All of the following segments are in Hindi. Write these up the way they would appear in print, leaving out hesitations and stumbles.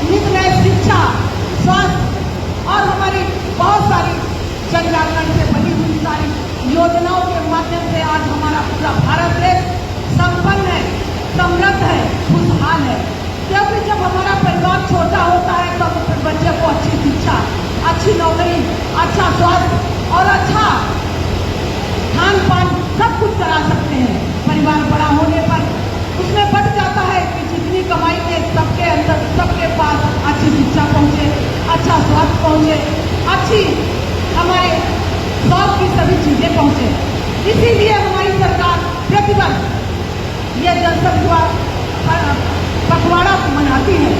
नित नए शिक्षा, स्वास्थ्य और हमारी बहुत सारी जन जागरण से बनी हुई सारी योजनाओं के माध्यम से आज हमारा पूरा भारत देश संपन्न है, समृद्ध है, खुशहाल है। क्योंकि जब हमारा परिवार छोटा होता है तब तो बच्चे को अच्छी शिक्षा, अच्छी नौकरी, अच्छा स्वास्थ्य और अच्छा खान पान सब कुछ करा सकते हैं। परिवार बड़ा होने पर उसमें बढ़ जाता है कि जितनी कमाई में सबके अंदर, सबके पास अच्छी शिक्षा पहुंचे, अच्छा स्वास्थ्य पहुंचे, अच्छी हमारे शौक की सभी चीजें पहुंचे। इसीलिए हमारी सरकार प्रतिवर्ष ये जनसंख्या पखवाड़ा मनाती है।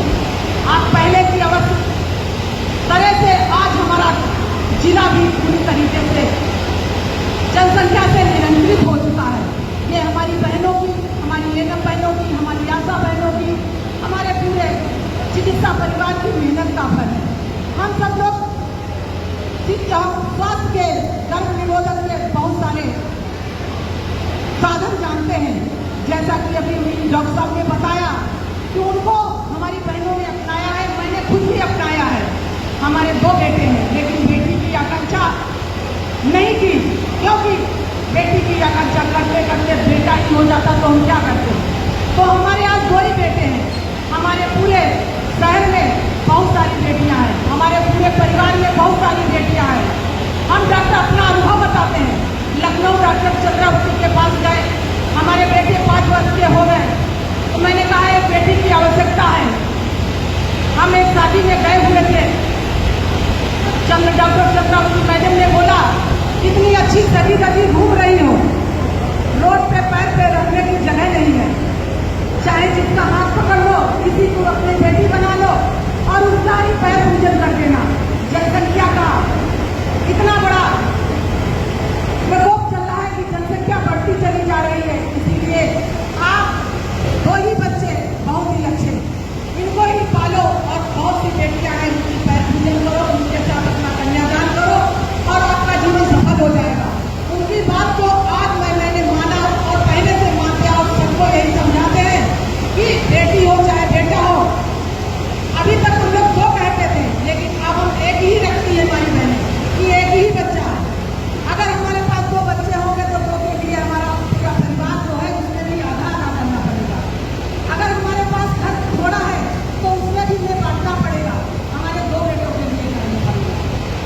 आप पहले की अवश्य तरह से आज हमारा जिला भी पूरी तरीके से जनसंख्या से नियंत्रित हो चुका है। ये हमारी बहनों की, हमारी एनएम बहनों की, हमारी आशा बहनों की, हमारे पूरे चिकित्सा परिवार की मेहनत का फल है। हम सब लोग स्वास्थ्य के, गर्भ निरोधक के बहुत सारे साधन जानते हैं। जैसा कि अभी डॉक्टर साहब ने बताया कि उनको हमारी बहनों ने अपनाया है, मैंने खुद भी अपनाया है। हमारे 2 बेटे हैं, लेकिन बेटी की आकांक्षा नहीं की, क्योंकि बेटी की आकांक्षा करते करते बेटा ही हो जाता तो हम क्या करते। तो हमारे यहाँ 2 ही बेटे हैं। हमारे पूरे शहर में बहुत सारी बेटियां हैं, हमारे पूरे परिवार में बहुत सारी बेटियां हैं। हम डॉक्टर अपना अनुभव बताते हैं। लखनऊ डॉक्टर चंद्रावती के पास गए, हमारे बेटे 5 वर्ष के हो गए, तो मैंने कहा एक बेटी की आवश्यकता है। हम एक शादी में गए हुए थे, डॉक्टर चंद्रावती मैडम ने बोला इतनी अच्छी सजी धजी घूम रही हो, रोड पे पैर पे रखने की जगह नहीं है, चाहे जिसका हाथ पकड़ लो, किसी को अपनी बेटी बना लो और उसका ही पैर पूजन कर देना। जनसंख्या का इतना बड़ा प्रकोप चल रहा है कि जनसंख्या बढ़ती चली जा रही है। इसीलिए आप 2 ही बच्चे बहुत ही अच्छे, इनको ही पालो और बहुत सी बेटियां हैं उनकी पैर पूजन करो, उनके साथ अपना कन्यादान करो और आपका जीवन सफल हो जाएगा। उनकी बात को आज मैंने माना और पहले से मानते हैं और सबको यही समझाते हैं कि बेटी हो चाहे बेटा हो। अभी तक हम लोग 2 कहते थे, लेकिन अब हम 1 ही रखती है हमारी बहनें कि 1 ही बच्चा है। अगर हमारे पास 2 बच्चे होंगे तो 2 के लिए हमारा पूरा परिवार जो है उसमें भी आधा आधा करना पड़ेगा। अगर हमारे पास घर थोड़ा है तो उसमें भी हमें बांटना पड़ेगा, हमारे 2 बेटों के लिए करना पड़ेगा।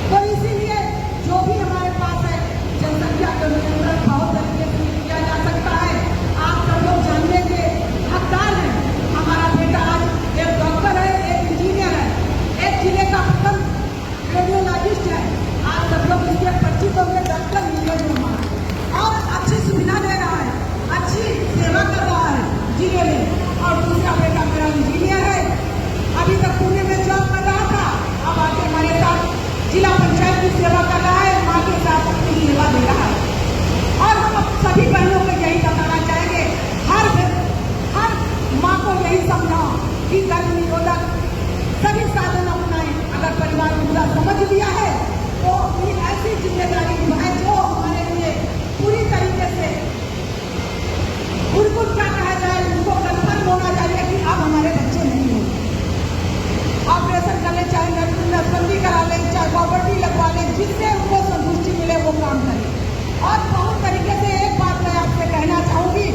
तो इसीलिए जो भी हमारे पास है जनसंख्या का नियंत्रण बहुत तरीके से किया जा सकता है। आप सब लोग जानने के हकदार हैं। हमारा बेटा आज एक डॉक्टर है, एक इंजीनियर है, एक जिले का प्रथम रेडियोलॉजिस्ट है। आप सब लोग इसके परिचित होंगे। डॉक्टर नीरज वर्मा और अच्छी सुविधा दे रहा है, अच्छी सेवा कर रहा है जिले में। और दूसरा बेटा मेरा इंजीनियर है, अभी तक पुणे में जॉब कर रहा था, अब आके हमारे साथ जिला पंचायत की सेवा कर रहा है, माँ के साथ अपनी सेवा दे रहा है। और हम सभी बहनों को यही बताना चाहेंगे, हर माँ को यही समझाओ कि गर्भ निरोधक सभी साधन अपनाएं। अगर परिवार पूरा समझ लिया है तो अपनी ऐसी जिम्मेदारी निभाएं जो हमारे लिए पूरी तरीके से बिल्कुल क्या कहा जाए, उनको कन्फर्म होना चाहिए कि अब हमारे बच्चे नहीं होंगे। ऑपरेशन कर ले, चाहे नसबंदी करा ले, चाहे प्रॉपर्टी लगवा ले, जिससे उनको संतुष्टि मिले वो काम करें। और बहुत तरीके से एक बात मैं आपसे कहना चाहूंगी,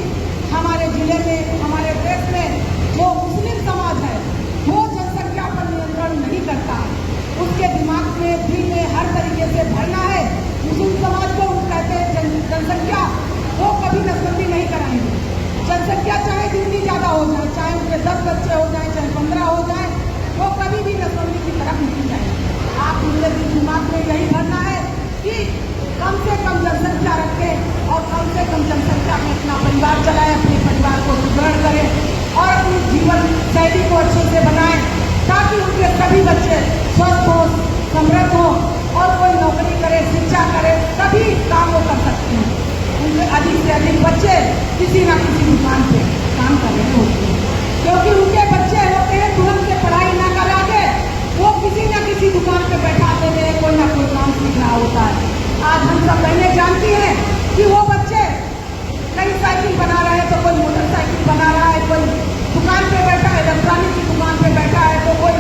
हमारे जिले में, हमारे देश में जो मुस्लिम समाज है वो जनसंख्या पर नियंत्रण नहीं करता है। उसके दिमाग में, दिल में हर तरीके से भरना है मुस्लिम समाज को। वो कहते हैं जनसंख्या वो कभी नसबंदी नहीं कराएंगे। जनसंख्या चाहे जितनी ज्यादा हो जाए, चाहे उनके 10 बच्चे हो जाए, चाहे 15 हो जाए, वो कभी भी नसबंदी की तरफ नहीं जाएंगे। आप उनके दिमाग में यही भरना है कि कम से कम जनसंख्या रखें और कम से कम जनसंख्या में अपना परिवार चलाएं, अपने परिवार को सुदृढ़ करें और अपनी जीवन शैली को अच्छे से बनाएं, ताकि उनके सभी बच्चे स्वस्थ हो, समृद्ध हो और कोई नौकरी करे, शिक्षा करे, सभी काम वो कर सकते हैं। उनके अधिक से अधिक बच्चे किसी न किसी दुकान पे काम कर रहे होते हैं, क्योंकि उनके बच्चे होते हैं तुरंत से पढ़ाई ना करा के वो किसी न किसी दुकान पे बैठा देते हैं, कोई ना कोई काम सीख रहा होता है। आज हम सब बहनें जानती हैं कि वो बच्चे कई साइकिल बना रहे हैं, तो कोई मोटरसाइकिल बना रहा है, कोई दुकान पे बैठा है, इलेक्ट्रॉनिक की दुकान पे बैठा है, तो कोई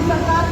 सरकार